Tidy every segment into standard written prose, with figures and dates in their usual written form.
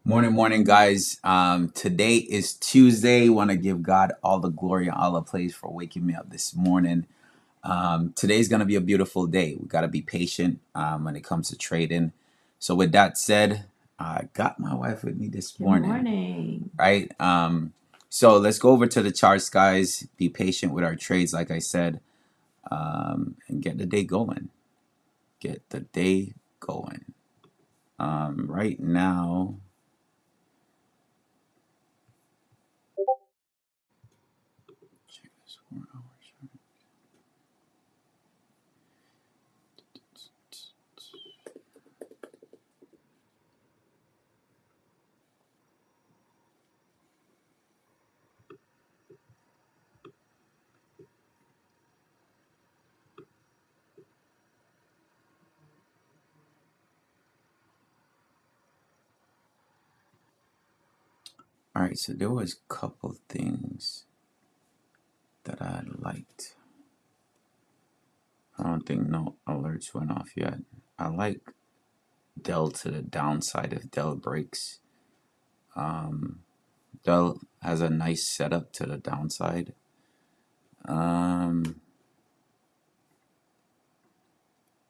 Morning, guys. Today is Tuesday. Want to give God all the glory and all the praise for waking me up this morning. Today's gonna be a beautiful day. We gotta be patient when it comes to trading. So, with that said, I got my wife with me this Good morning. morning. Right. So let's go over to the charts, guys. Be patient with our trades, like I said, and get the day going. Get the day going. Right now. Check this 4 hour chart. All right, so there was a couple things that I liked. I don't think no alerts went off yet. I like Dell to the downside if Dell breaks. Dell has a nice setup to the downside. IWM.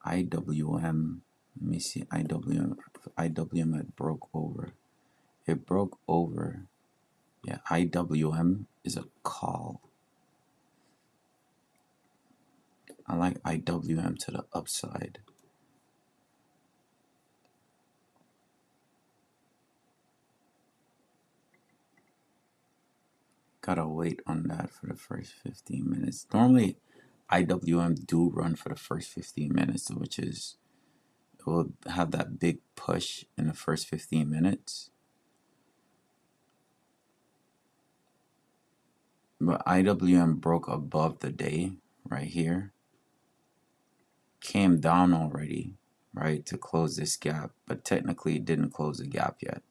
Let me see. IWM had broke over. It broke over. Yeah, IWM is a call. I like IWM to the upside. Gotta wait on that for the first 15 minutes. Normally, IWM do run for the first 15 minutes, which is, it will have that big push in the first 15 minutes. But IWM broke above the day right here. Came down already, right, to close this gap, but technically it didn't close the gap yet.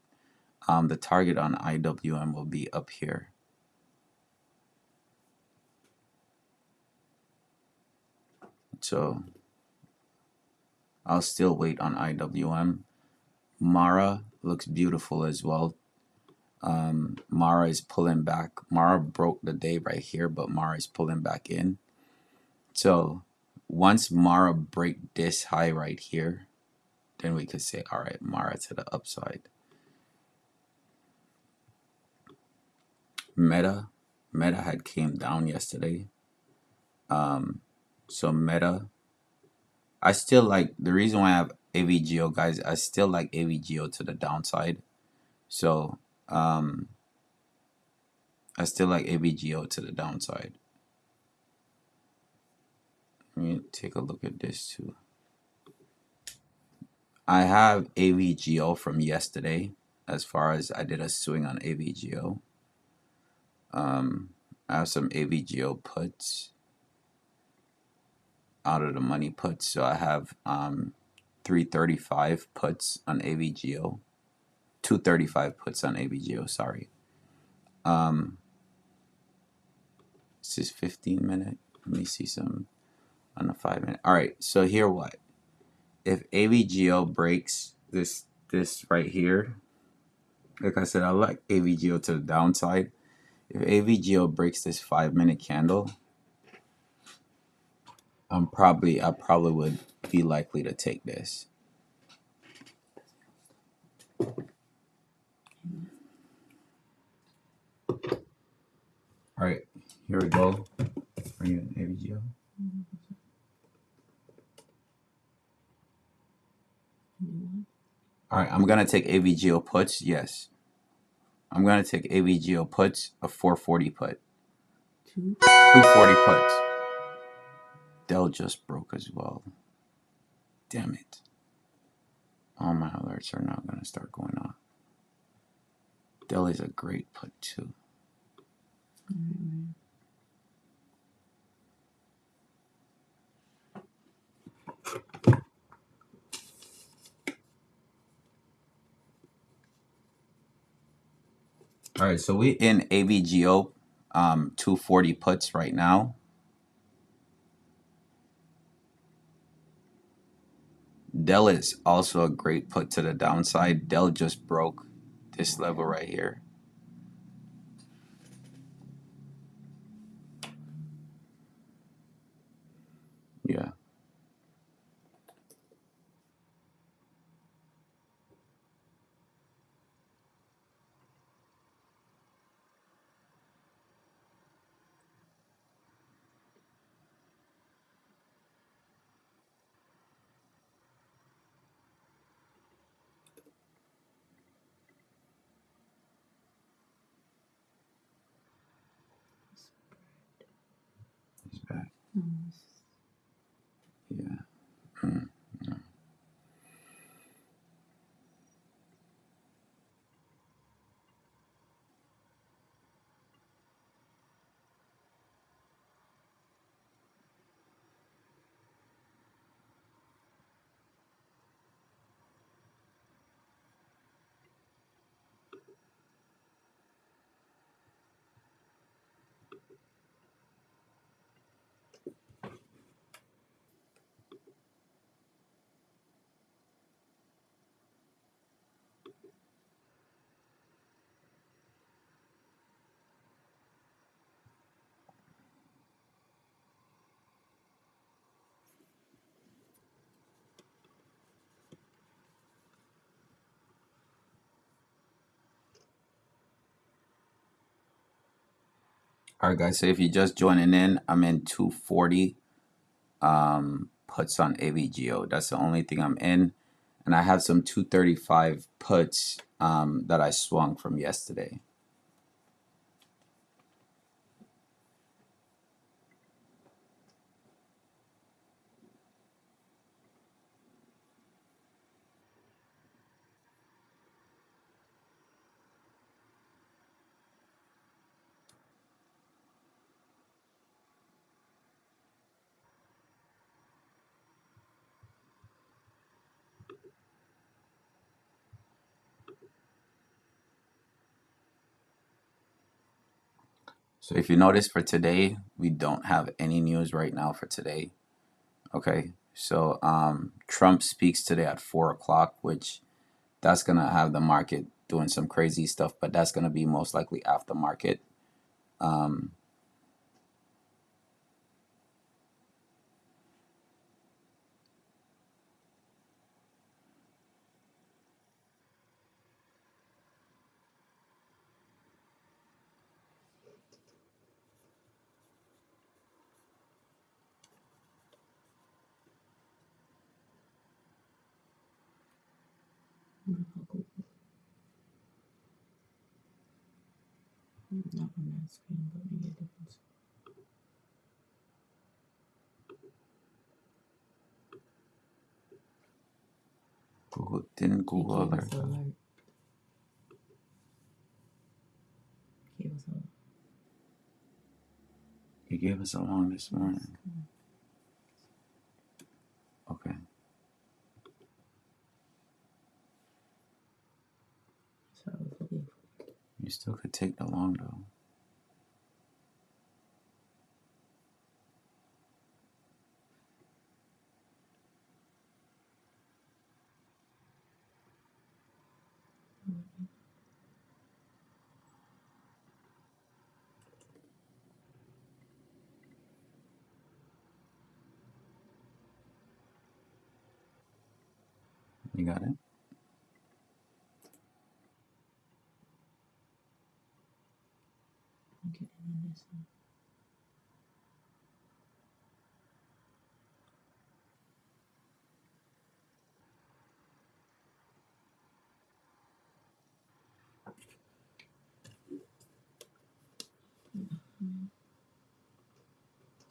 The target on IWM will be up here. So I'll still wait on IWM. Mara looks beautiful as well. Mara is pulling back. Mara broke the day right here, but Mara is pulling back in. So once Mara break this high right here, then we could say, all right, Mara to the upside. Meta had came down yesterday. So Meta, I still like, the reason why I have AVGO, guys, I still like AVGO to the downside. So I still like AVGO to the downside. Let me take a look at this too. I have AVGO from yesterday, as far as I did a swing on AVGO. I have some AVGO puts out of the money puts. So I have 335 puts on AVGO, 235 puts on AVGO, sorry. This is 15 minute. Let me see some on the 5 minute. All right, so here what? If AVGO breaks this right here, like I said, I like AVGO to the downside. If AVGO breaks this 5 minute candle, I probably would be likely to take this. All right, here we go. Bring in AVGO. All right, I'm gonna take AVGO puts. Yes, I'm gonna take AVGO puts. A 440 put. 240 puts. Dell just broke as well. Damn it. All my alerts are now gonna start going off. Dell is a great put too. All right, so we in AVGO 240 puts right now. Dell is also a great put to the downside. Dell just broke. this level right here. Yeah. He's back. Yeah. Mm. All right, guys. So if you're just joining in, I'm in 240 puts on AVGO. That's the only thing I'm in, and I have some 235 puts that I swung from yesterday. So if you notice for today, we don't have any news right now for today. Okay. So Trump speaks today at 4 o'clock, which that's gonna have the market doing some crazy stuff, but that's gonna be most likely after market. Um, Not on that screen, but maybe a different. Didn't Google It gave alert? us an alert. Gave us a. He gave us a long this morning. Okay. So I was looking for. You still could take the long though. You got it? Okay, and then this one.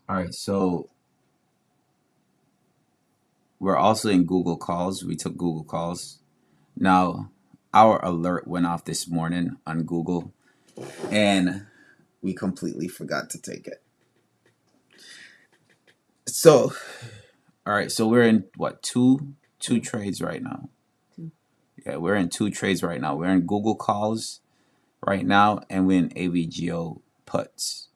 All right. So we're also in Google calls. We took Google calls. Now, our alert went off this morning on Google, and we completely forgot to take it. So, all right. So we're in what two trades right now? Two. Yeah, we're in two trades right now. We're in Google calls right now, and we're in AVGO puts.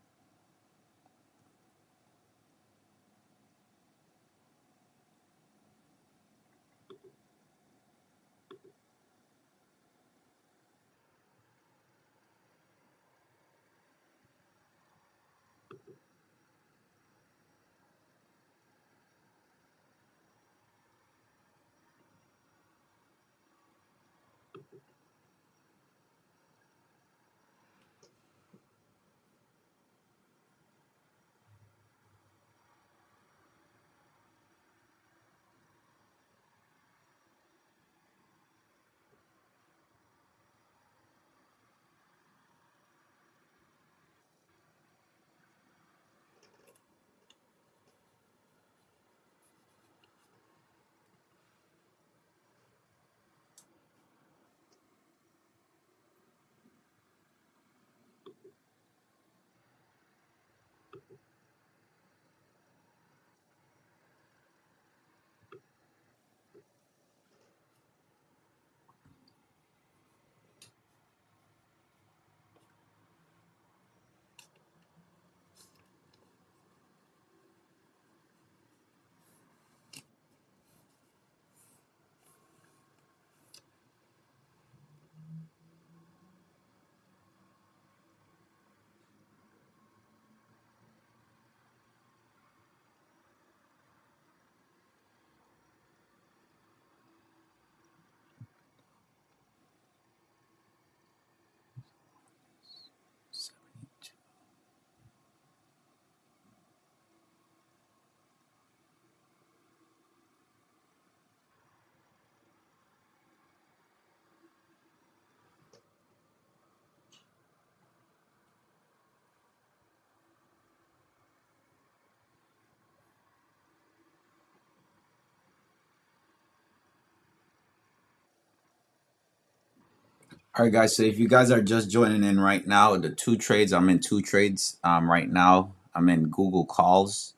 All right, guys. So if you guys are just joining in right now, the two trades, I'm in two trades right now. I'm in Google calls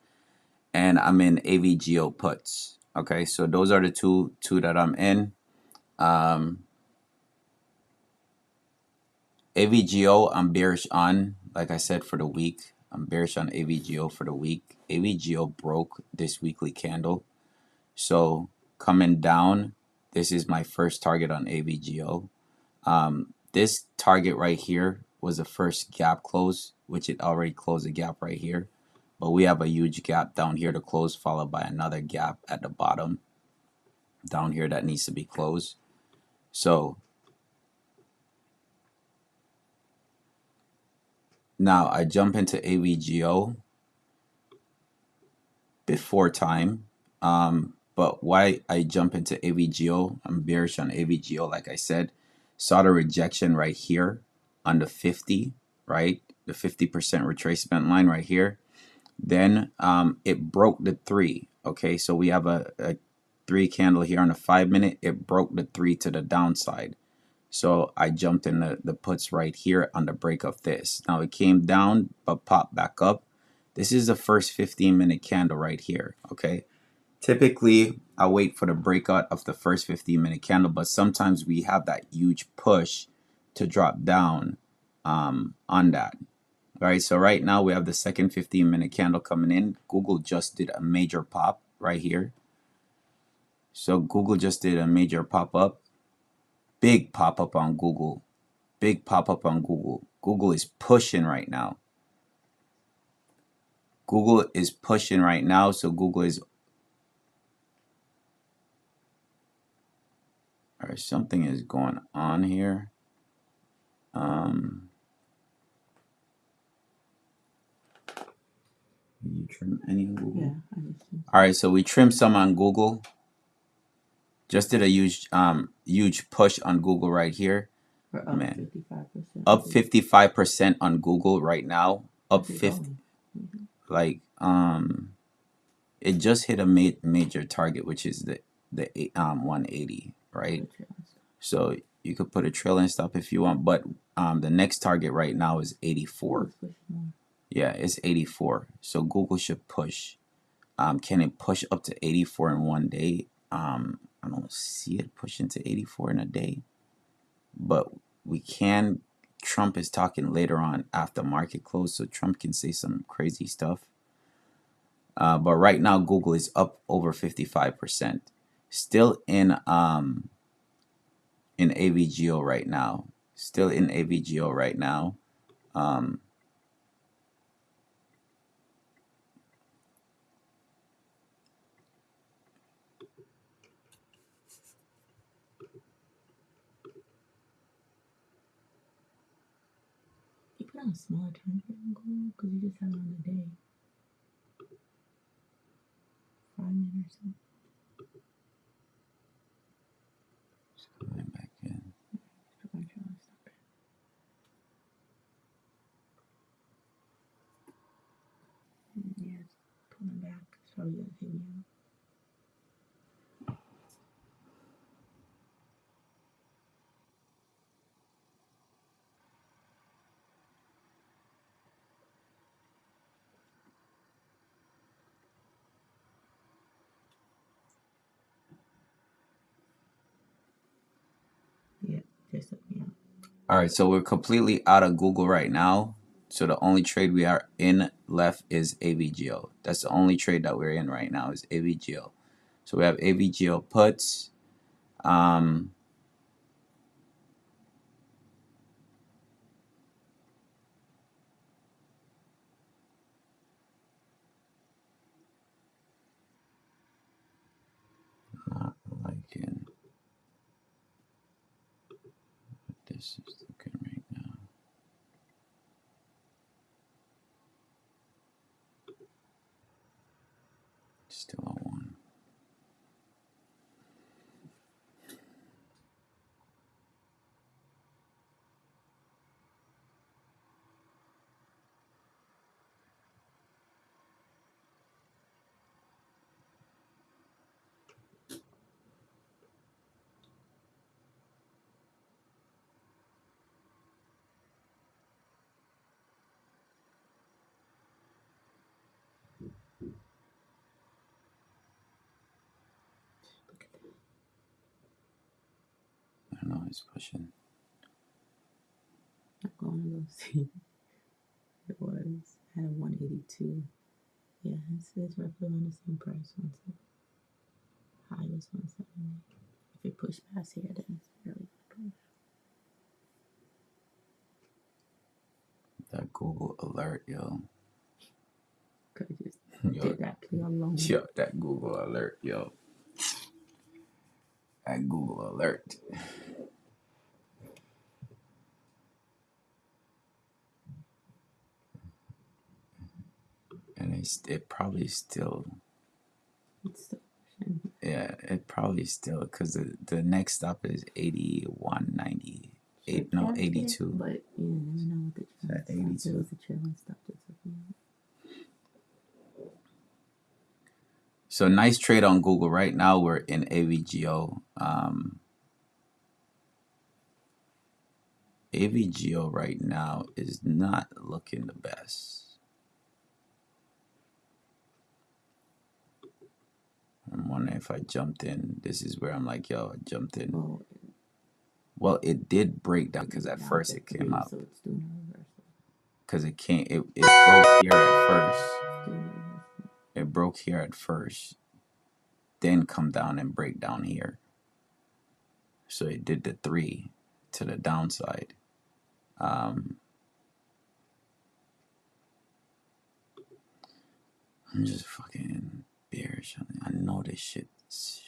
and I'm in AVGO puts. Okay, so those are the two that I'm in. AVGO, I'm bearish on. Like I said, for the week, I'm bearish on AVGO for the week. AVGO broke this weekly candle. So coming down, this is my first target on AVGO. This target right here was the first gap close, which it already closed a gap right here. But we have a huge gap down here to close, followed by another gap at the bottom down here that needs to be closed. So now I jump into AVGO before time. But why I jump into AVGO, I'm bearish on AVGO, like I said. Saw the rejection right here on the 50, right? The 50% retracement line right here. Then it broke the 3. Okay, so we have a 3 candle here on a 5-minute. It broke the 3 to the downside. So I jumped in the puts right here on the break of this. Now it came down but popped back up. This is the first 15-minute candle right here. Okay, typically I wait for the breakout of the first 15-minute candle, but sometimes we have that huge push to drop down on that. All right, so right now we have the second 15-minute candle coming in. Google just did a major pop right here. So Google just did a major pop up. Big pop up on Google. Big pop up on Google. Google is pushing right now. Google is pushing right now. So Google is, or something is going on here. You trim any on Google? Yeah, I understand. All right, so we trimmed some on Google. Just did a huge push on Google right here. We're up Man, 55%. up 55% on Google right now. Up Where's it 50, going? like it just hit a major target, which is the 180, right? Which is- So you could put a trailing stop if you want, but the next target right now is Oh, 84. it's pushing more. Yeah, it's 84. So Google should push. Can it push up to 84 in one day? I don't see it pushing to 84 in a day, but we can. Trump is talking later on after market close, so Trump can say some crazy stuff. But right now, Google is up over 55%. Still in AVGO right now. Still in AVGO right now. Put on a smaller time frame goal because you just have it on the day. 5 minutes or so. Just coming back in. Just going to try to stop it. Yeah, it's pulling back. It's probably going to take me out. Yeah, just took me out. All right, so we're completely out of Google right now. So the only trade we are in left is AVGO. That's the only trade that we're in right now is AVGO. So we have AVGO puts. Not liking what this is looking right now. Still on one. Look at that. I don't know, it's pushing. I'm going to go see. It was at a 182. Yeah, it's roughly around the same price. High was 170. If it pushed past here, then it's really gonna push. That Google alert, yo. Could have just Yo, did that play alone. yo, that Google alert, yo. That Google alert. And it probably still, It's still pushing. yeah, it probably still, because the next stop is 81.98, no, 82. But you never know what the trailing At 82. stop. It was the trailing stop that took me out. So nice trade on Google. Right now we're in AVGO. AVGO right now is not looking the best. I'm wondering if I jumped in. This is where I'm like, yo, I jumped in. Well, it did break down because at first it came up. So it's doing a reversal. Because it broke here at first. It broke here at first. Then come down and break down here. So it did the 3 to the downside. I'm just fucking bearish. I know this shit. It's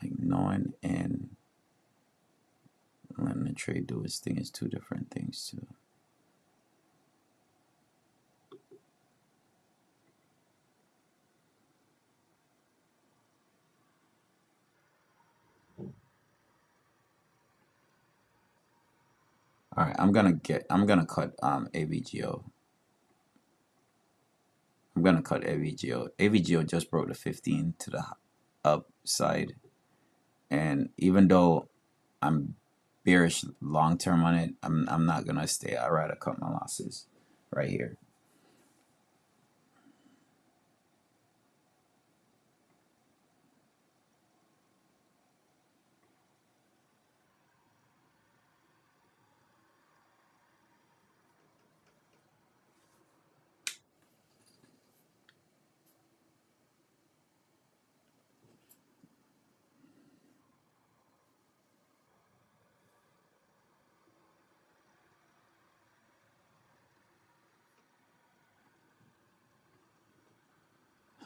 like knowing and letting the trade do its thing is two different things too. All right, I'm gonna cut AVGO. I'm gonna cut AVGO. AVGO just broke the 15 to the upside, and even though I'm bearish long term on it, I'm not gonna stay. I'd rather cut my losses right here.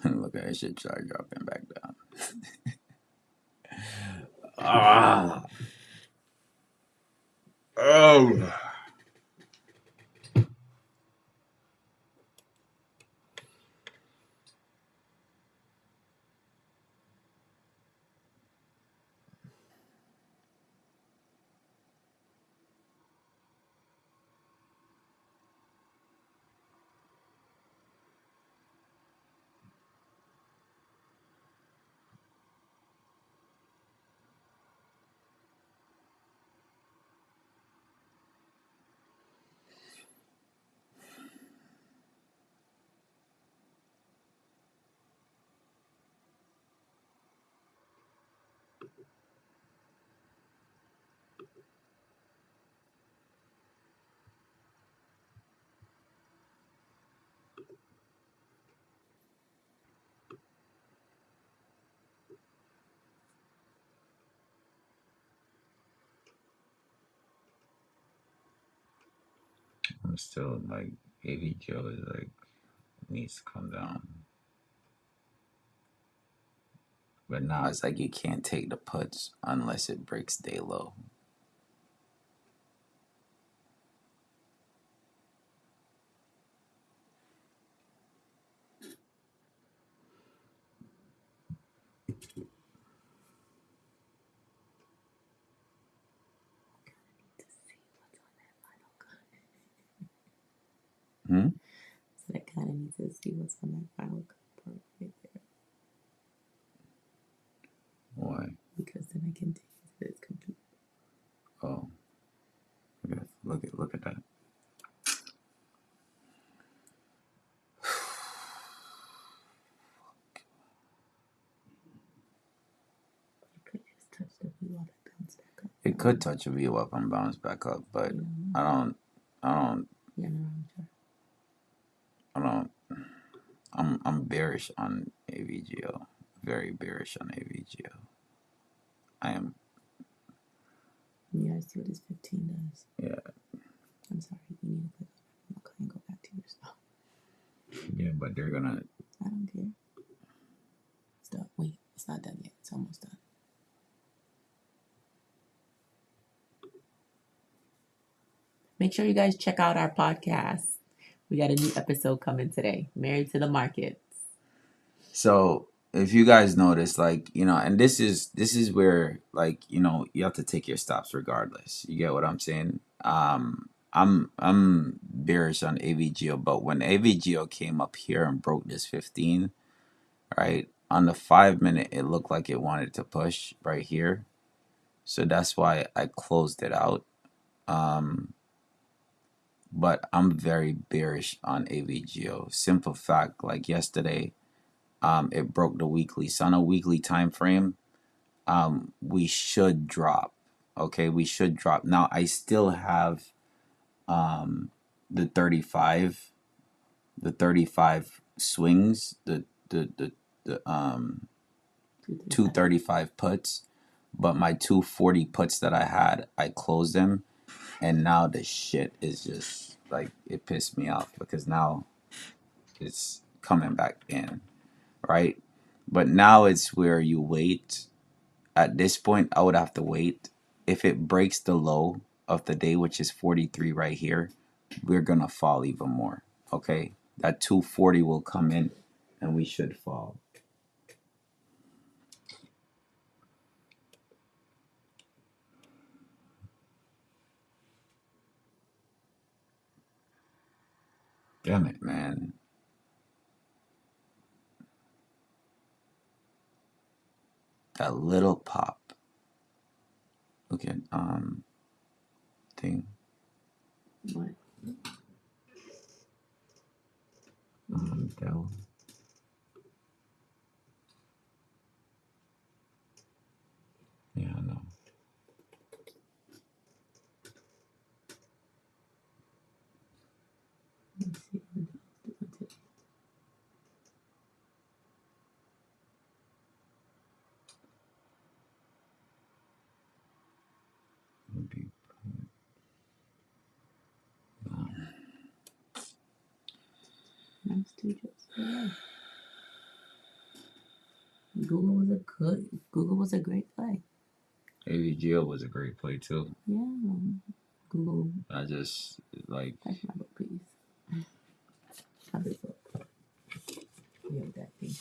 Look at that shit start dropping back down. Ah. Oh. I'm still like AVGO is like needs to come down. But now it's like you can't take the puts unless it breaks day low. Hmm? So I kind of need to see what's on that final part right there. Why? Because then I can take it to its complete. Oh, look at that. It could just touch the view while it bounce back up. It could touch a view up and bounce back up, but I don't. Yeah, no, I'm sure. I don't. I'm bearish on AVGO. Very bearish on AVGO. I am. Yeah, I see what this 15 does. Yeah. I'm sorry, you need to click and go back to your stuff. Yeah, but they're gonna. I don't care. Stop. Wait, it's not done yet. It's almost done. Make sure you guys check out our podcast. We got a new episode coming today. Married to the Markets. So if you guys notice, like and this is where you have to take your stops regardless. You get what I'm saying? I'm bearish on AVGO, but when AVGO came up here and broke this 15, right on the 5 minute, it looked like it wanted to push right here, so that's why I closed it out. But I'm very bearish on AVGO. Simple fact, like yesterday, it broke the weekly. So on a weekly time frame, we should drop. Okay, we should drop. Now I still have the 35, the 35 swings, the 235 puts, but my 240 puts that I had, I closed them, and now the shit is just like it pissed me off because now it's coming back in, right? But now it's where you wait. At this point, I would have to wait. If it breaks the low of the day, which is 43 right here, we're going to fall even more. Okay? That 240 will come in and we should fall. Damn it, man. That little pop. Look at thing. What? Dell. Yeah, I know. Let's see what else do I take. Nice to just Google was a great play. AVGO was a great play too. Yeah. Google. I just like. Pass my book, please. My big book. Yeah, that thing.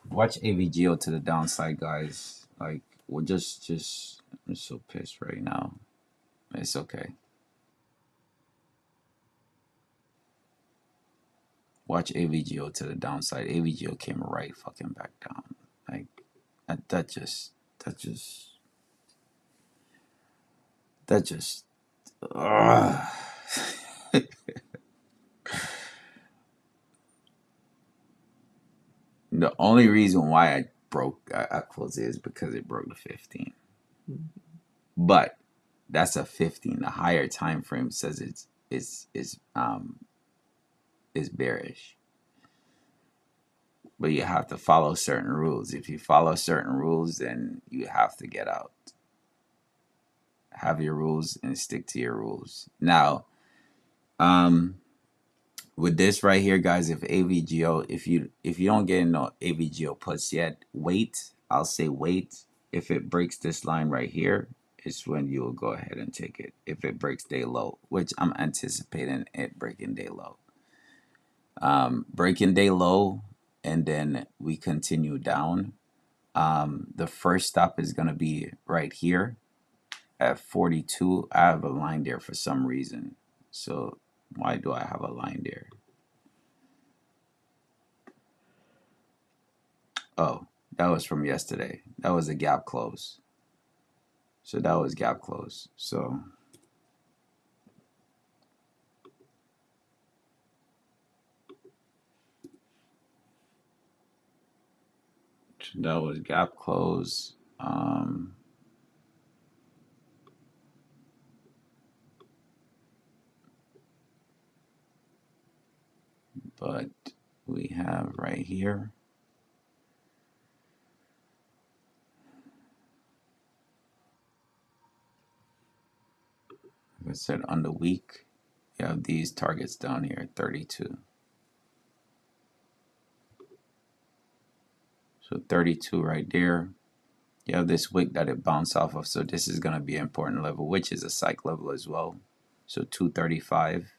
Watch AVGO to the downside, guys. Like, we're just I'm so pissed right now. It's okay. Watch AVGO to the downside. AVGO came right fucking back down. Like, that just, ugh. The only reason why I closed it is because it broke the 15. Mm-hmm. But that's a 15. The higher time frame says is bearish. But you have to follow certain rules. If you follow certain rules, then you have to get out. have your rules and stick to your rules. Now, with this right here, guys, if you don't get no AVGO puts yet, wait. I'll say wait. If it breaks this line right here, it's when you will go ahead and take it. If it breaks day low, which I'm anticipating it breaking day low. Breaking day low, and then we continue down. The first stop is gonna be right here at 42. I have a line there for some reason. So why do I have a line there? Oh, that was from yesterday. That was a gap close. So that was gap close. So that was gap close. But we have right here. Like I said, on the week, you have these targets down here, 32. So 32 right there. You have this wick that it bounced off of. So this is going to be an important level, which is a psych level as well. So 235.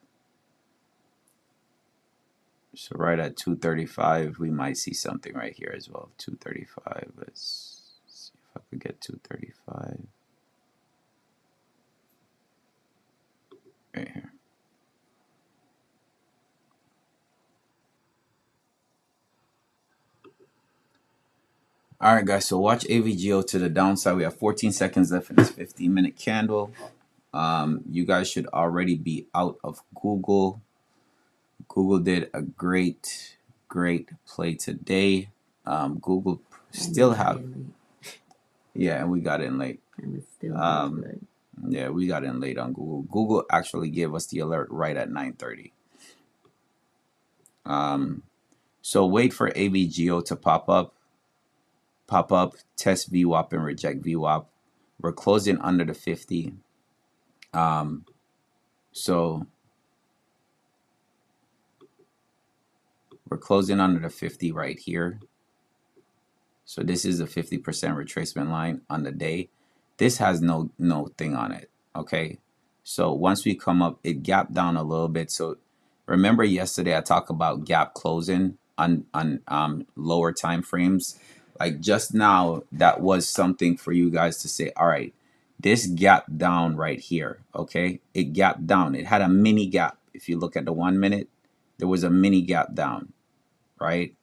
So right at 235, we might see something right here as well. 235. Let's see if I could get 235. Right here. All right, guys. So watch AVGO to the downside. We have 14 seconds left in this 15-minute candle. You guys should already be out of Google. Google did a great play today. Google still have, yeah, and we got in late. And it's still good. Yeah, we got in late on Google. Google actually gave us the alert right at 9:30. So wait for AVGO to pop up, test VWAP and reject VWAP. We're closing under the 50. So we're closing under the 50 right here. So this is a 50% retracement line on the day. This has no thing on it. Okay. So once we come up, it gapped down a little bit. So remember yesterday I talked about gap closing on lower time frames. Like just now, that was something for you guys to say, all right, this gap down right here. Okay. It gapped down. It had a mini gap. If you look at the 1 minute, there was a mini gap down, right?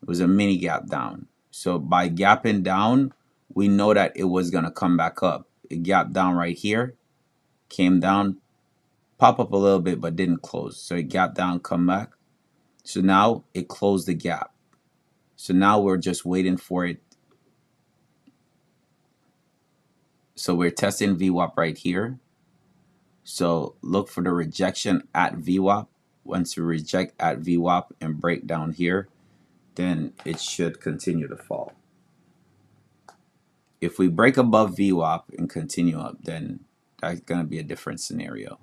It was a mini gap down. So by gapping down, we know that it was going to come back up. It gapped down right here, came down, pop up a little bit, but didn't close. So it gapped down, come back. So now it closed the gap. So now we're just waiting for it. So we're testing VWAP right here. So look for the rejection at VWAP. Once we reject at VWAP and break down here, then it should continue to fall. If we break above VWAP and continue up, then that's going to be a different scenario.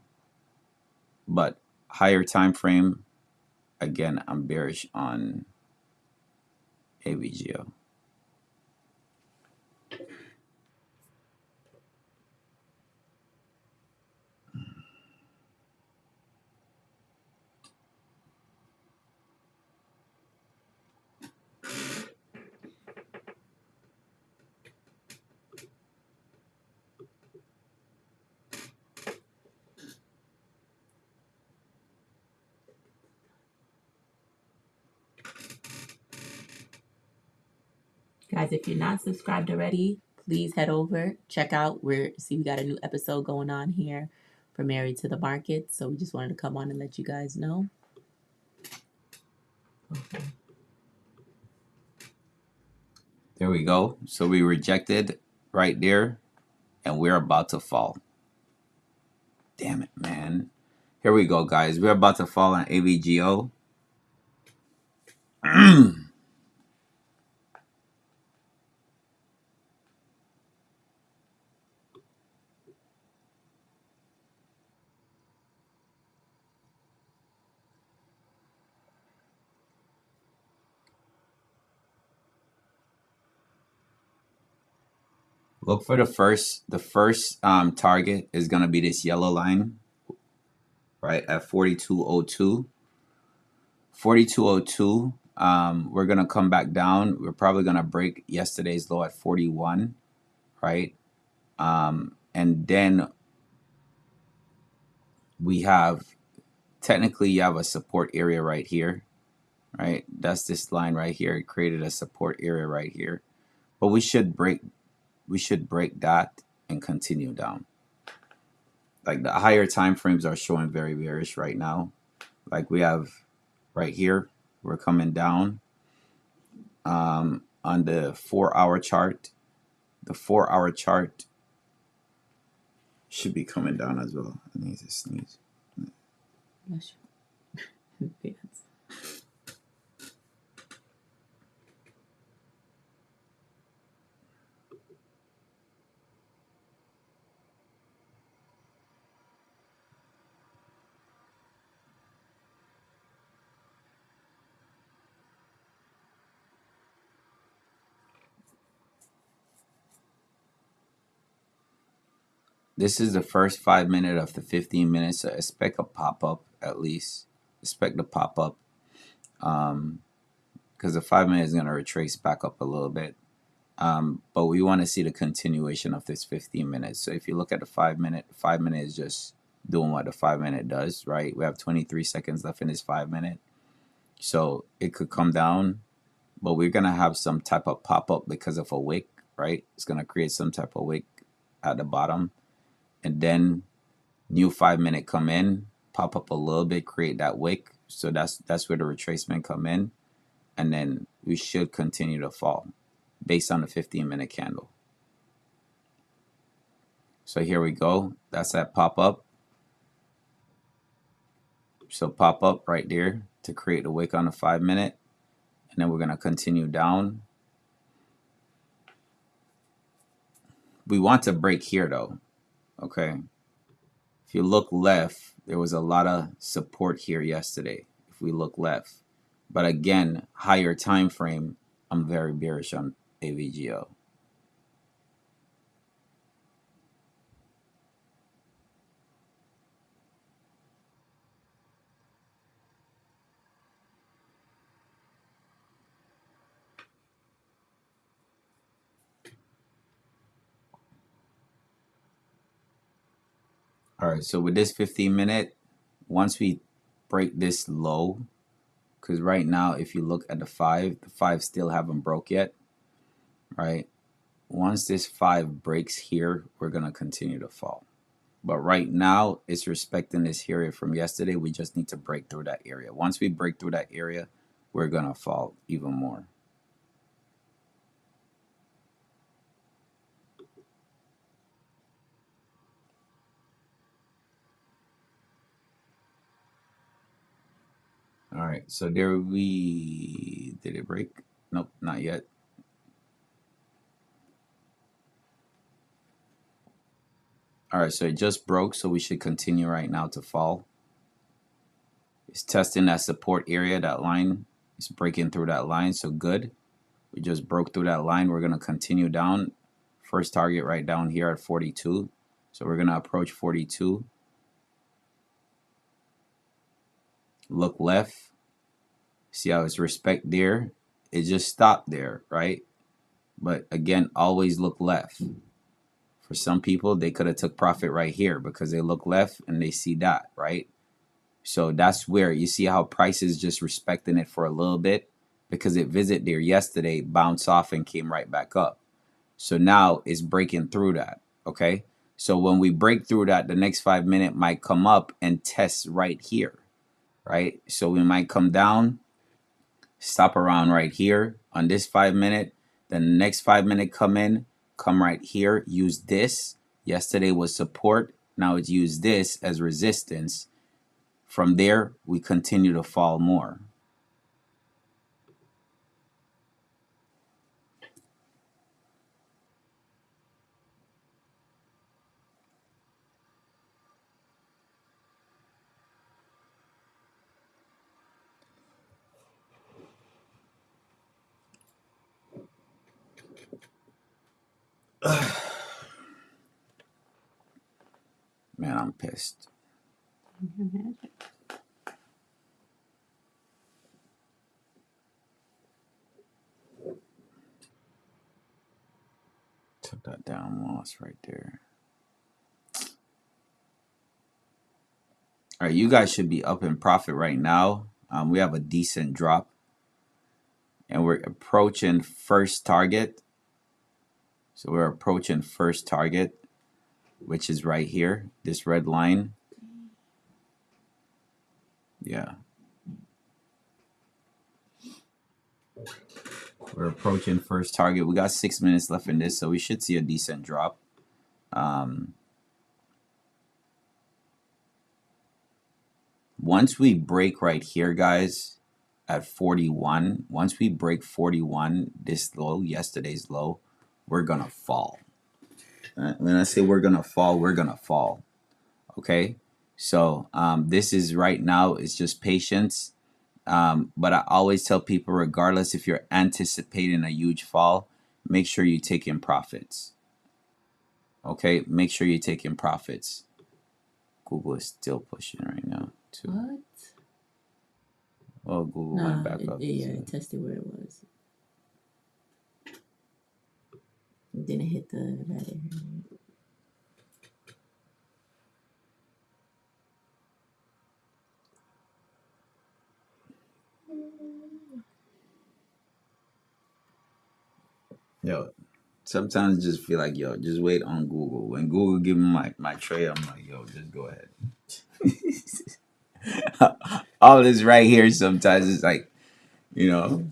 But higher time frame, again, I'm bearish on AVGO. Guys, if you're not subscribed already, please head over, check out. We got a new episode going on here for Married to the Market. So we just wanted to come on and let you guys know. Okay. There we go. So we rejected right there, and we're about to fall. Damn it, man. Here we go, guys. We're about to fall on AVGO. Look for the first target is gonna be this yellow line, right, at 4202. 4202. We're gonna come back down. We're probably gonna break yesterday's low at 41, right? And then we have technically you have a support area right here, right? That's this line right here. It created a support area right here. But we should break that and continue down. Like the higher time frames are showing very bearish right now. Like we have right here, we're coming down on the 4 hour chart. The 4 hour chart should be coming down as well. I need to sneeze. Bless you. Advance. This is the first 5 minutes of the 15 minutes. So expect a pop up at least. Expect the pop up because the 5 minutes is going to retrace back up a little bit. But we want to see the continuation of this 15 minutes. So if you look at the 5 minute, 5 minute is just doing what the 5 minute does, right? We have 23 seconds left in this 5 minute. So it could come down, but we're going to have some type of pop up because of a wick, right? It's going to create some type of wick at the bottom. And then new 5 minute come in, pop up a little bit, create that wick. So that's where the retracement come in. And then we should continue to fall based on the 15 minute candle. So here we go. That's that pop up. So pop up right there to create a wick on the 5 minute. And then we're going to continue down. We want to break here though. Okay. If you look left, there was a lot of support here yesterday. If we look left. But again, higher time frame, I'm very bearish on AVGO. All right, so with this 15 minute, once we break this low, because right now, if you look at the five still haven't broke yet, right? Once this 5 breaks here, we're going to continue to fall. But right now, it's respecting this area from yesterday. We just need to break through that area. Once we break through that area, we're going to fall even more. All right, so there we did it break? Nope, not yet. All right, so it just broke, so we should continue right now to fall. It's testing that support area, that line. It's breaking through that line, so good. We just broke through that line. We're going to continue down. First target right down here at 42. So we're going to approach 42. Look left. See how it's respect there? It just stopped there, right? But again, always look left. For some people, they could have took profit right here because they look left and they see that, right? So that's where you see how price is just respecting it for a little bit because it visited there yesterday, bounced off and came right back up. So now it's breaking through that, okay? So when we break through that, the next 5 minute might come up and test right here, right? So we might come down, stop around right here on this 5 minute. Then the next 5 minute come in, come right here, use this. Yesterday was support. Now it's used this as resistance. From there, we continue to fall more. I'm pissed. Took that down loss right there. All right, you guys should be up in profit right now. We have a decent drop, and we're approaching first target. So we're approaching first target, which is right here, this red line. Yeah. We're approaching first target. We got 6 minutes left in this, so we should see a decent drop. Once we break right here, guys, at 41, once we break 41, this low, yesterday's low, we're going to fall. When I say we're going to fall, we're going to fall. Okay? So this is right now, it's just patience. But I always tell people, regardless if you're anticipating a huge fall, make sure you take in profits. Okay? Make sure you take in profits. Google is still pushing right now, too. What? Well, Google went back up. Yeah, it tested where it was. It didn't hit that area. Yo, sometimes I just feel like, yo, just wait on Google. When Google give me my tray, I'm like, yo, just go ahead. All this right here sometimes it's like, you know,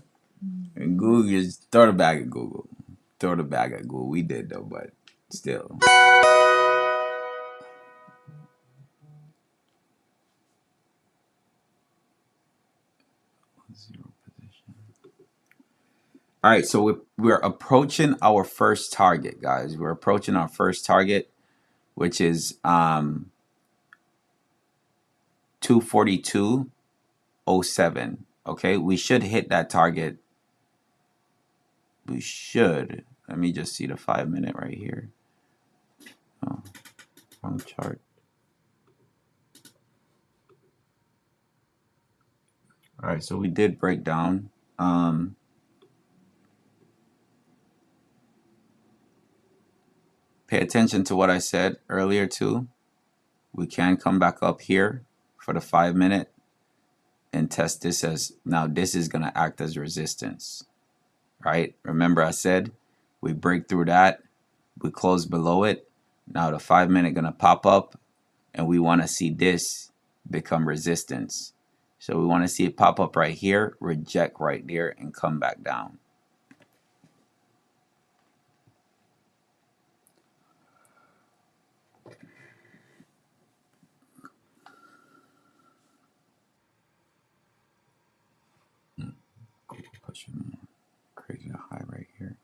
and Google just throw the bag at Google. Throw the bag at Google. We did though, but still. Zero position. All right, so we're approaching our first target, guys. We're approaching our first target, which is 242.07. Okay, we should hit that target. We should. Let me just see the 5-minute right here. Oh, wrong chart. All right, so we did break down. Pay attention to what I said earlier too. We can come back up here for the 5-minute and test this as, now this is going to act as resistance, right? Remember I said we break through that, we close below it. Now the 5-minute going to pop up, and we want to see this become resistance. So we want to see it pop up right here, reject right there, and come back down. Pushing crazy high right here.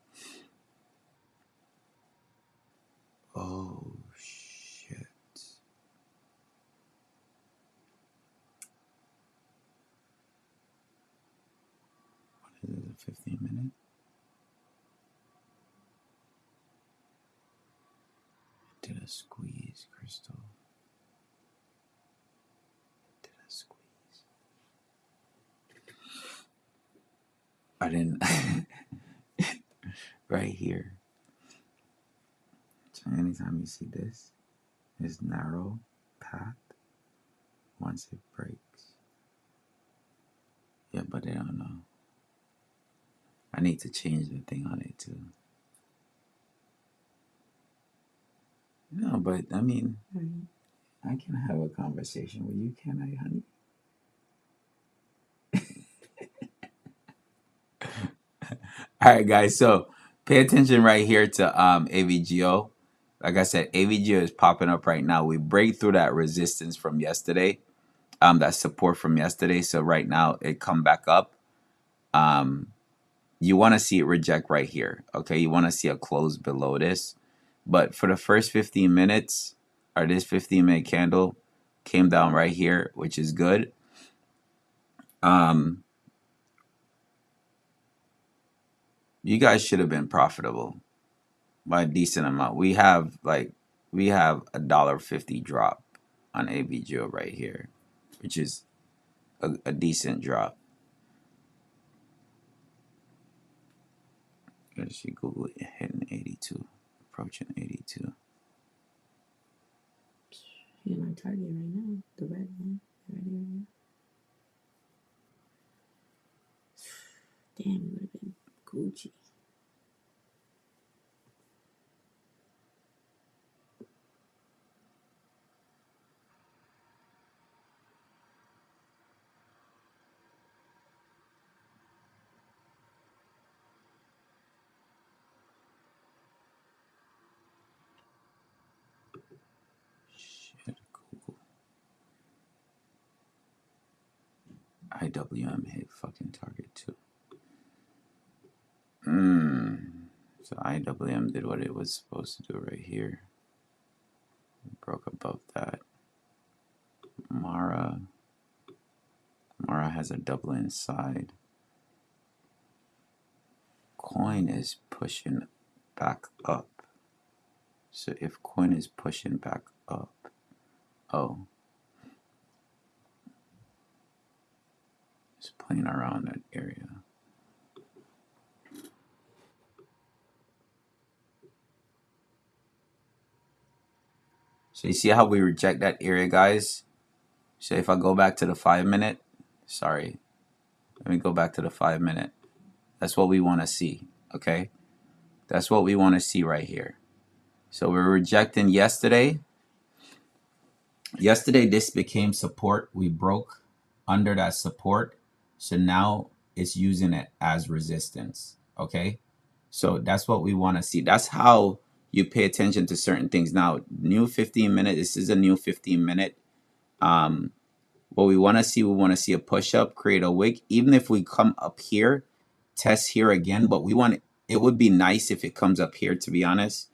Oh shit. What is it, a 15-minute? Did a squeeze, Crystal. Did a squeeze. I didn't. Right here. So anytime you see this narrow path, once it breaks. Yeah, but they don't know. I need to change the thing on it too. No, but I mean, I can have a conversation with you, can I, honey? All right, guys. So pay attention right here to AVGO. Like I said, AVGO is popping up right now. We break through that resistance from yesterday, that support from yesterday. So right now it come back up. You want to see it reject right here. Okay, you want to see a close below this. But for the first 15 minutes, or this 15-minute candle came down right here, which is good. You guys should have been profitable by a decent amount. We have $1.50 drop. on AVGO right here, which is a decent drop. Let's see, Google hitting 82, approaching 82. Here's my target right now, the red one. Right here. Damn, it would have been Gucci. Shit, Google. IWM hit fucking target too. So IWM did what it was supposed to do right here. Broke above that. Mara has a double inside. Coin is pushing back up. So if coin is pushing back up, oh, it's playing around that area. So you see how we reject that area, guys? So if I go back to the 5 minute, sorry, let me go back to the 5 minute. That's what we want to see, okay? That's what we want to see right here. So we're rejecting yesterday. Yesterday, this became support. We broke under that support. So now it's using it as resistance, okay? So that's what we want to see. That's how you pay attention to certain things. Now, new 15 minute, this is a new 15 minute. What we want to see a push up, create a wick. Even if we come up here, test here again, but it would be nice if it comes up here, to be honest.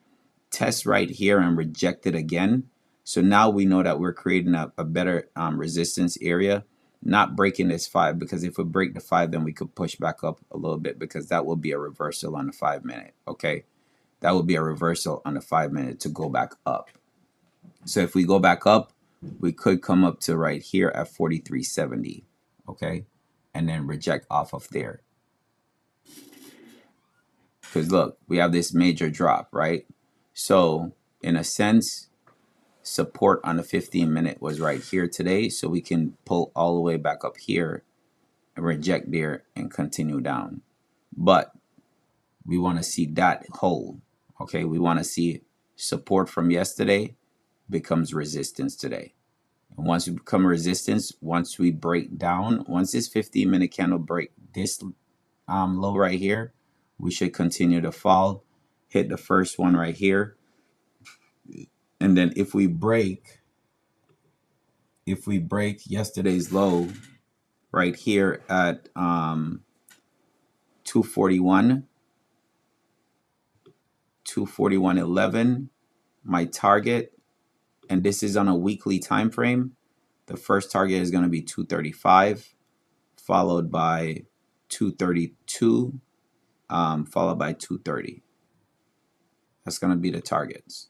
Test right here and reject it again. So now we know that we're creating a better resistance area, not breaking this 5, because if we break the 5, then we could push back up a little bit, because that will be a reversal on the 5 minute, okay? That would be a reversal on the 5 minute to go back up. So if we go back up, we could come up to right here at 43.70, okay? And then reject off of there. Because look, we have this major drop, right? So in a sense, support on the 15 minute was right here today. So we can pull all the way back up here and reject there and continue down. But we want to see that hold, okay? We want to see support from yesterday becomes resistance today. And once we become resistance, once we break down, once this 15-minute candle break this low right here, we should continue to fall, hit the first one right here. And then if we break yesterday's low right here at 241, 241.11, my target, and this is on a weekly time frame, the first target is going to be 235, followed by 232, followed by 230. That's going to be the targets.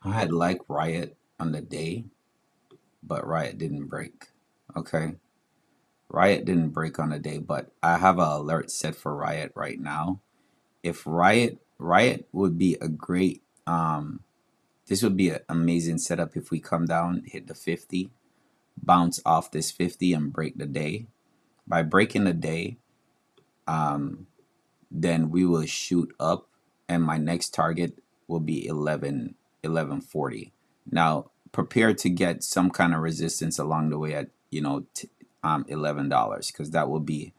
I had like Riot on the day, but Riot didn't break. Okay. Riot didn't break on the day, but I have an alert set for Riot right now. If Riot would be a great this would be an amazing setup if we come down, hit the 50, bounce off this 50 and break the day. By breaking the day, then we will shoot up, and my next target will be 1140. Now, prepare to get some kind of resistance along the way at $11, because that will be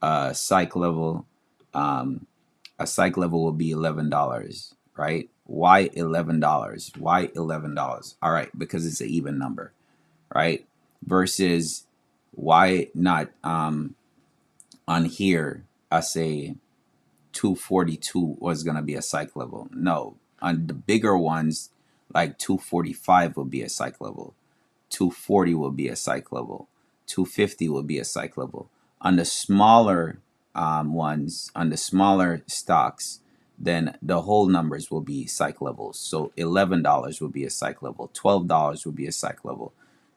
a psych level. A psych level will be $11, right? Why $11? Why $11? All right, because it's an even number, right? Versus why not on here I say 242 was gonna be a psych level. No, on the bigger ones like 245 will be a psych level. 240 will be a psych level. 250 will be a psych level. On the smaller ones, on the smaller stocks, then the whole numbers will be psych levels. So $11 will be a psych level. $12 will be a psych level.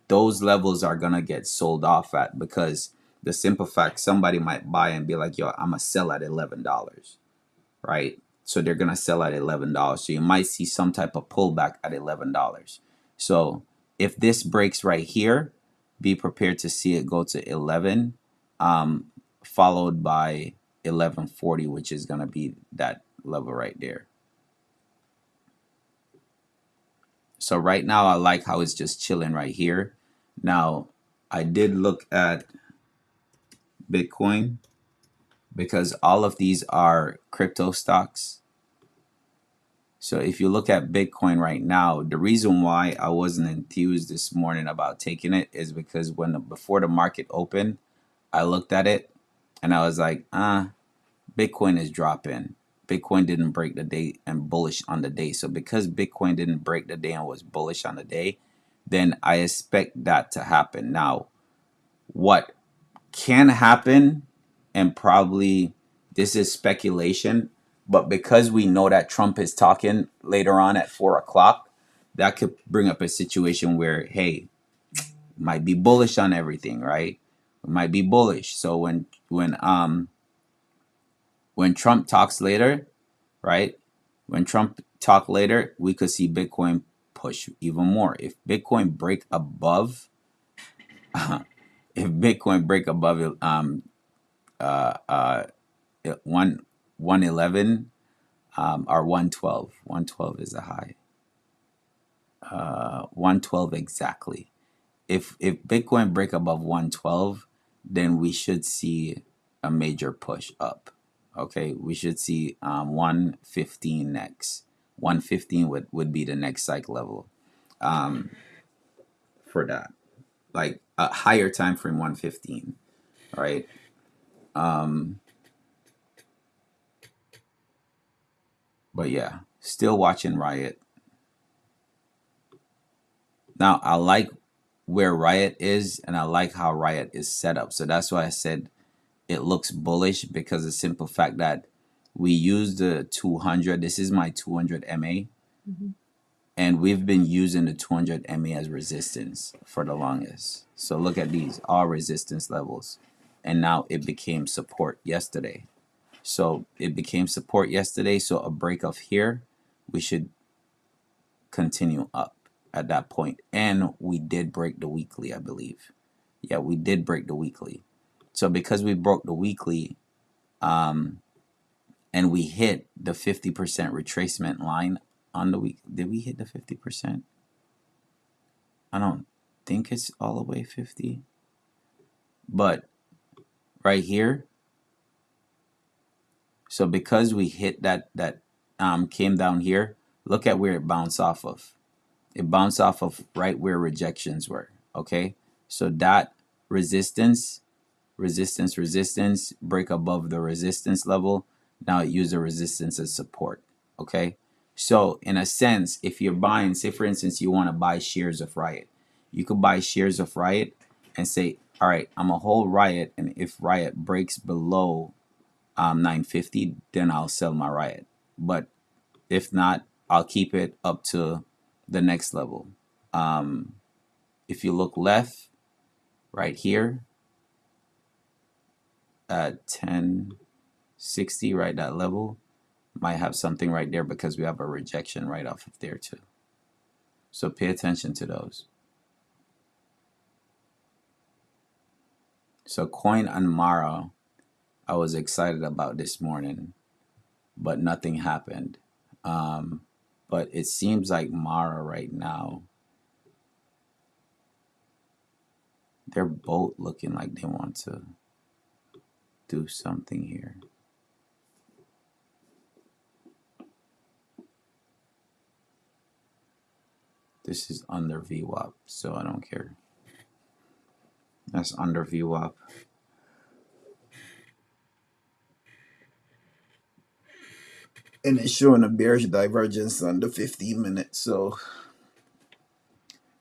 Those levels are gonna get sold off at, because the simple fact somebody might buy and be like, yo, I'm gonna sell at $11, right? So they're gonna sell at $11. So you might see some type of pullback at $11. So if this breaks right here, be prepared to see it go to 11, followed by 1140, which is gonna be that level right there. So right now I like how it's just chilling right here. Now I did look at Bitcoin, because all of these are crypto stocks. So if you look at Bitcoin right now, the reason why I wasn't enthused this morning about taking it is because before the market opened, I looked at it and I was like, Bitcoin is dropping. Bitcoin didn't break the day and bullish on the day. So because Bitcoin didn't break the day and was bullish on the day, then I expect that to happen. Now, what can happen, and probably this is speculation, but because we know that Trump is talking later on at 4 o'clock, that could bring up a situation where, hey, might be bullish on everything, right? It might be bullish. So when Trump talks later, right? When Trump talk later, we could see Bitcoin push even more. If Bitcoin break above, if Bitcoin break above uh, 111 or 112. 112 is a high. 112 exactly. If Bitcoin break above 112, then we should see a major push up. Okay, we should see 115 next. 115 would be the next cycle level for that. Like a higher time frame 115, right? But yeah, still watching Riot. Now I like where Riot is, and I like how Riot is set up. So that's why I said it looks bullish, because the simple fact that we use the 200. This is my 200 MA, and we've been using the 200 MA as resistance for the longest. So look at these, all resistance levels, and now it became support yesterday. So it became support yesterday. So a break of here, we should continue up at that point. And we did break the weekly, I believe. Yeah, we did break the weekly. So because we broke the weekly, and we hit the 50% retracement line on the week. Did we hit the 50%? I don't think it's all the way 50. But right here, so because we hit that came down here, look at where it bounced off of. It bounced off of right where rejections were. Okay, so that resistance, break above the resistance level. Now it used the resistance as support. Okay, so in a sense, if you're buying, say for instance, you want to buy shares of Riot, you could buy shares of Riot and say, all right, I'm a hold Riot, and if Riot breaks below 950, then I'll sell my Riot. But if not, I'll keep it up to the next level. If you look left, right here at 1060, right, that level might have something right there, because we have a rejection right off of there too. So pay attention to those. So coin on Mara, I was excited about this morning, but nothing happened. But it seems like Mara right now they're both looking like they want to do something here. This is under VWAP, so I don't care. That's under VWAP. And it's showing a bearish divergence on the 15 minutes. So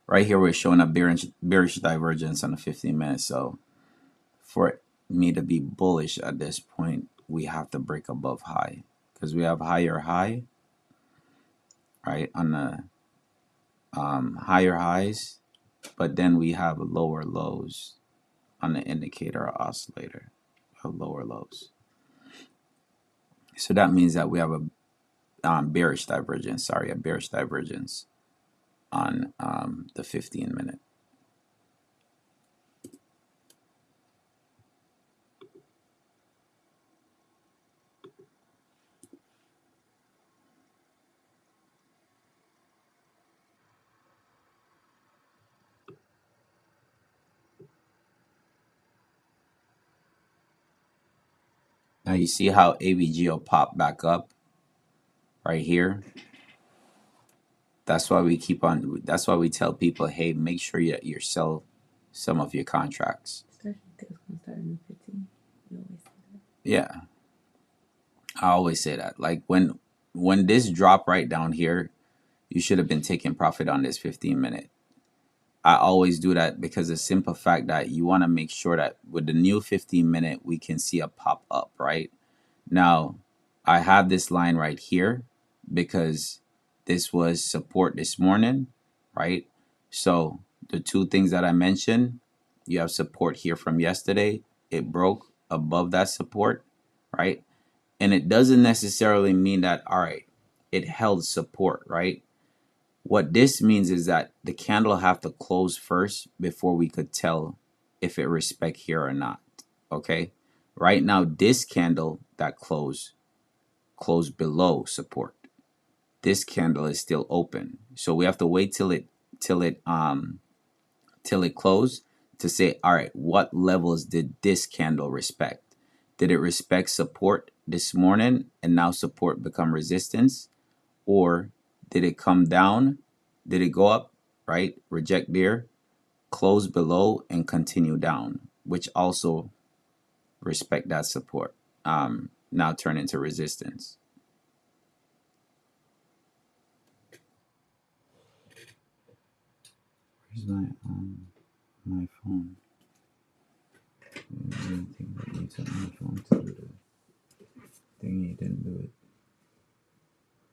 right here, we're showing a bearish divergence on the 15 minutes. So for me to be bullish at this point, we have to break above high, because we have higher high, right, on the higher highs, but then we have lower lows on the indicator or oscillator of lower lows. So that means that we have a bearish divergence on the 15 minute. Now you see how AVG will pop back up right here. That's why we that's why we tell people, hey, make sure you sell some of your contracts. Especially if it's going to start in the 15. You always say that. Yeah, I always say that. Like when this drop right down here, you should have been taking profit on this 15 minute. I always do that because the simple fact that you want to make sure that with the new 15 minute, we can see a pop up, right? Now, I have this line right here because this was support this morning, right? So the two things that I mentioned, you have support here from yesterday. It broke above that support, right? And it doesn't necessarily mean that, all right, it held support, right? What this means is that the candle have to close first before we could tell if it respect here or not. Okay. Right now, this candle that closed below support. This candle is still open. So we have to wait till it closed to say, all right, what levels did this candle respect? Did it respect support this morning and now support become resistance? Or did it come down? Did it go up, right? Reject there, close below, and continue down, which also respect that support. Now turn into resistance. Where's my phone? Anything that you took my phone to do the thing, you didn't do it.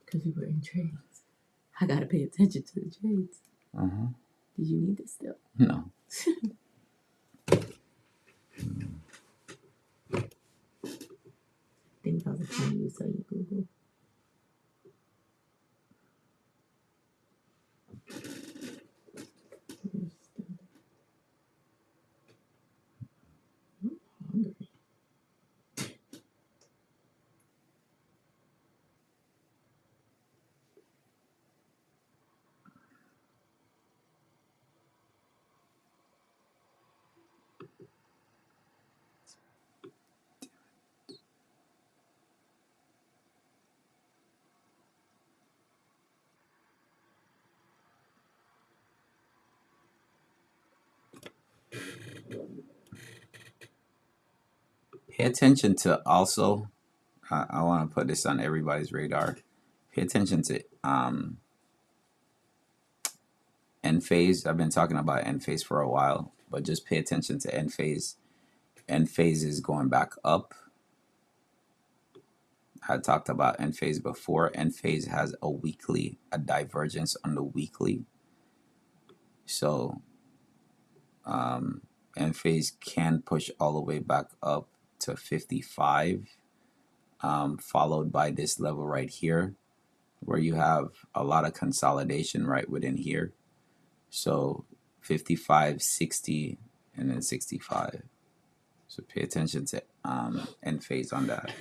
Because we were in trades. I got to pay attention to the trades. Did you need this still? No. I think that was the time you saw your Google. I'm hungry. Pay attention to also, I want to put this on everybody's radar. Pay attention to end phase. I've been talking about end phase for a while, but just pay attention to end phase. End phase is going back up. I talked about end phase before. End phase has a divergence on the weekly. So end phase can push all the way back up to 55, followed by this level right here, where you have a lot of consolidation right within here. So 55, 60, and then 65. So pay attention to end phase on that.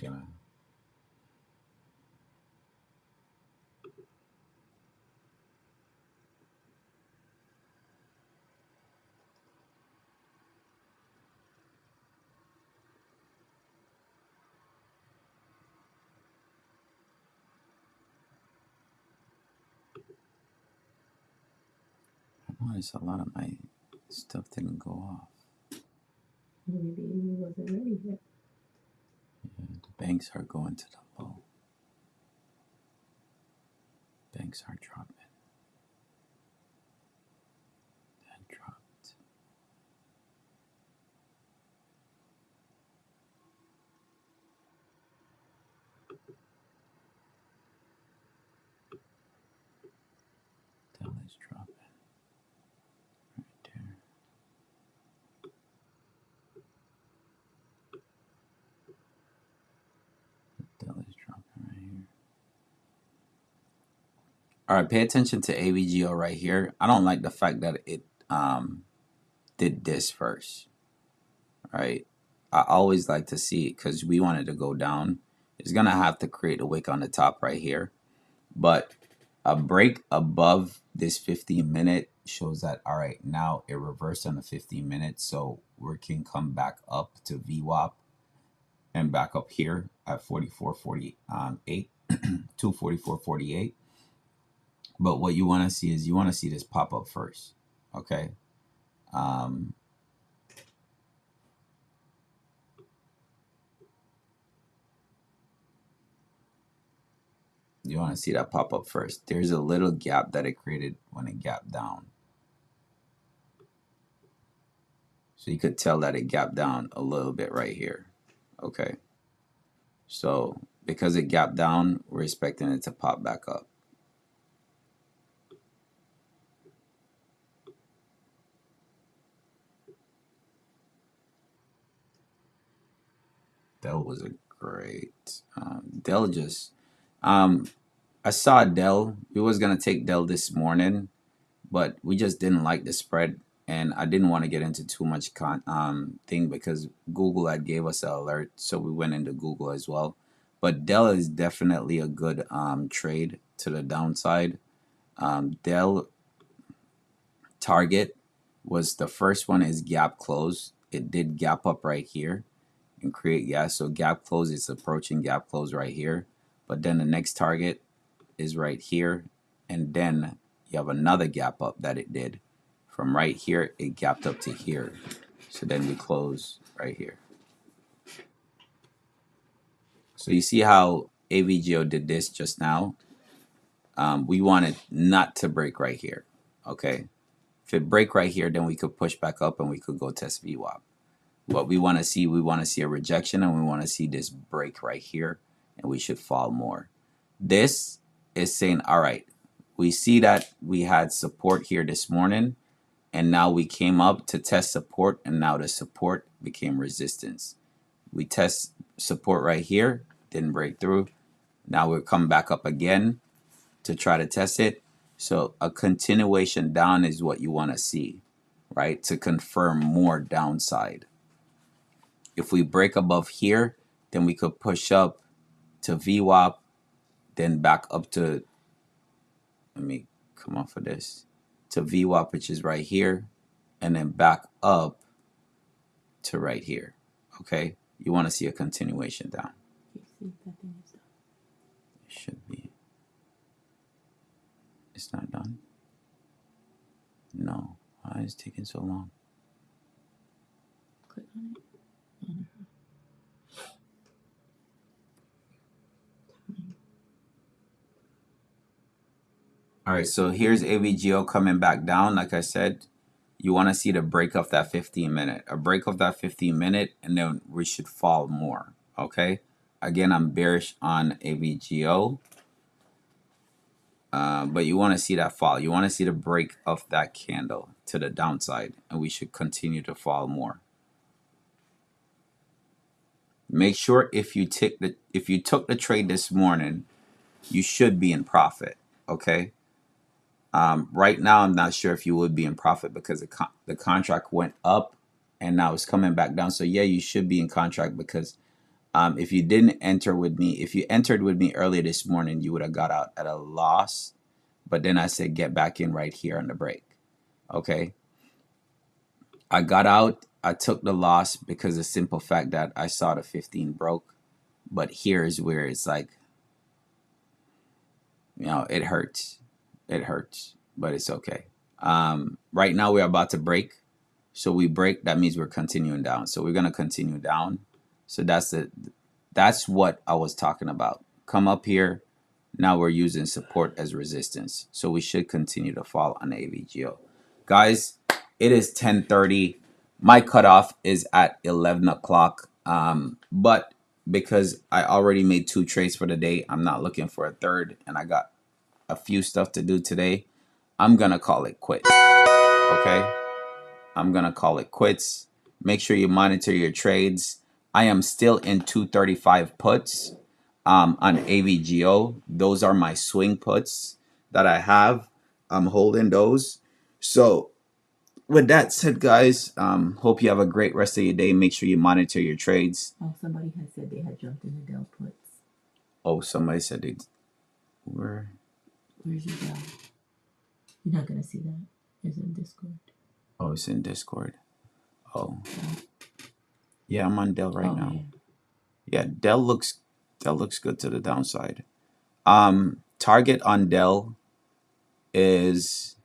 gonna. I noticed a lot of my stuff didn't go off. Maybe he wasn't ready yet. Yeah, the banks are going to the low. Banks are dropping. That dropped. Dell is dropping. Right there. Dell is dropping right here. All right, pay attention to AVGO right here. I don't like the fact that it did this first, right? I always like to see it because we want it to go down. It's gonna have to create a wick on the top right here, but a break above this 15-minute shows that, all right, now it reversed on the 15 minutes, so we can come back up to VWAP and back up here at 44.48 244.48. But what you want to see is you want to see this pop up first, okay? um you want to see that pop up first. There's a little gap that it created when it gapped down, so you could tell that it gapped down a little bit right here, okay? So because it gapped down, we're expecting it to pop back up. Dell was a great Dell just I saw Dell. We was gonna take Dell this morning, but we just didn't like the spread, and I didn't want to get into too much thing because Google had gave us an alert, so we went into Google as well. But Dell is definitely a good trade to the downside. Dell target was the first one is gap close. It did gap up right here and create gas. So gap close is approaching gap close right here. But then the next target is right here. And then you have another gap up that it did. From right here, it gapped up to here. So then we close right here. So you see how AVGO did this just now? We wanted not to break right here. Okay. If it break right here, then we could push back up and we could go test VWAP. What we want to see a rejection, and we want to see this break right here, and we should fall more. This is saying, all right, we see that we had support here this morning, and now we came up to test support, and now the support became resistance. We test support right here, didn't break through. Now we're coming back up again to try to test it. So a continuation down is what you want to see, right? To confirm more downside. If we break above here, then we could push up to VWAP, then back up to, let me come off of this, to VWAP, which is right here, and then back up to right here. Okay, you want to see a continuation down. See if that thing is done. It should be. It's not done. No, why is it taking so long? Click on it. All right, so here's AVGO coming back down. Like I said, you want to see the break of that 15-minute. A break of that 15-minute, and then we should fall more. Okay? Again, I'm bearish on AVGO. But you want to see that fall. You want to see the break of that candle to the downside, and we should continue to fall more. Make sure if you took the trade this morning, you should be in profit. Okay? Right now, I'm not sure if you would be in profit because the contract went up and now it's coming back down. So yeah, you should be in contract because If you didn't enter with me, if you entered with me earlier this morning, you would have got out at a loss. But then I said, get back in right here on the break. Okay. I got out. I took the loss because of the simple fact that I saw the 15 broke. But here is where it's like, it hurts. It hurts, but it's okay. Right now we're about to break. So we break, that means we're continuing down. So we're going to continue down. So that's what I was talking about. Come up here. Now we're using support as resistance. So we should continue to fall on AVGO. Guys, it is 10:30. My cutoff is at 11 o'clock. But because I already made 2 trades for the day, I'm not looking for a third. And I got a few stuff to do today. I'm going to call it quits. Okay? I'm going to call it quits. Make sure you monitor your trades. I am still in 235 puts on AVGO. Those are my swing puts that I have. I'm holding those. So with that said, guys, hope you have a great rest of your day. Make sure you monitor your trades. Oh, somebody had said they had jumped in the Dell puts. Oh, somebody said they were. Where's your Dell? You're not going to see that. It's in Discord. Oh, it's in Discord. Oh. Yeah, I'm on Dell right now. Yeah, Dell looks good to the downside. Target on Dell is,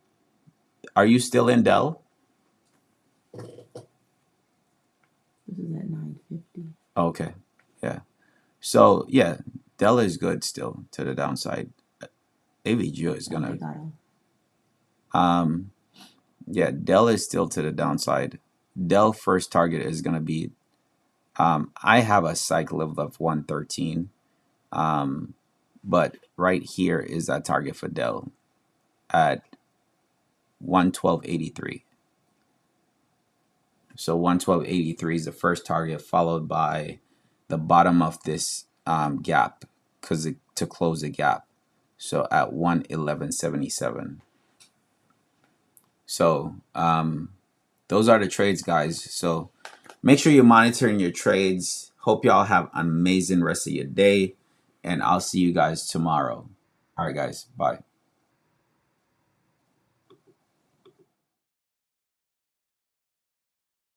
are you still in Dell? This is at 950. Okay. Yeah. So yeah, Dell is good still to the downside. AVGO is gonna yeah, Dell is still to the downside. Dell first target is gonna be I have a cycle of 113. But right here is that target for Dell at 112.83. So 112.83 is the first target, followed by the bottom of this gap to close the gap. So at 111.77. So those are the trades, guys. So make sure you're monitoring your trades. Hope y'all have an amazing rest of your day, and I'll see you guys tomorrow. All right, guys. Bye.